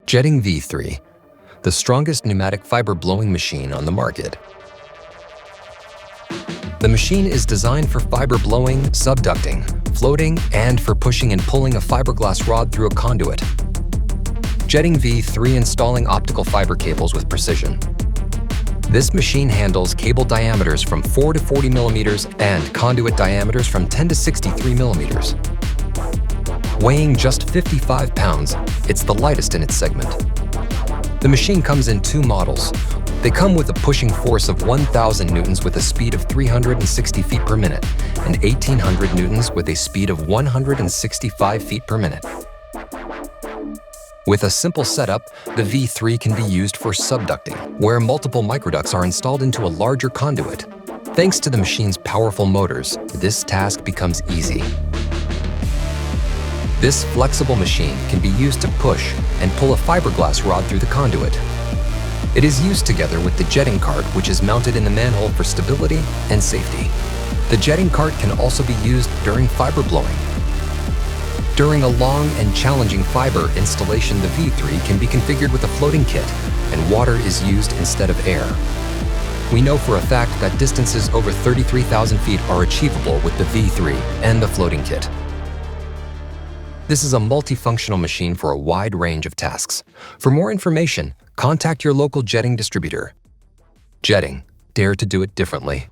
Jetting V3, the strongest pneumatic fiber blowing machine on the market. The machine is designed for fiber blowing, subducting, floating, and for pushing and pulling a fiberglass rod through a conduit. Jetting V3 installing optical fiber cables with precision. This machine handles cable diameters from 4 to 40 millimeters and conduit diameters from 10 to 63 millimeters. Weighing just 55 pounds, it's the lightest in its segment. The machine comes in two models. They come with a pushing force of 1,000 newtons with a speed of 360 feet per minute and 1,800 newtons with a speed of 165 feet per minute. With a simple setup, the V3 can be used for subducting, where multiple microducts are installed into a larger conduit. Thanks to the machine's powerful motors, this task becomes easy. This flexible machine can be used to push and pull a fiberglass rod through the conduit. It is used together with the jetting cart, which is mounted in the manhole for stability and safety. The jetting cart can also be used during fiber blowing. During a long and challenging fiber installation, the V3 can be configured with a floating kit, and water is used instead of air. We know for a fact that distances over 33,000 feet are achievable with the V3 and the floating kit. This is a multifunctional machine for a wide range of tasks. For more information, contact your local jetting distributor. Jetting, dare to do it differently.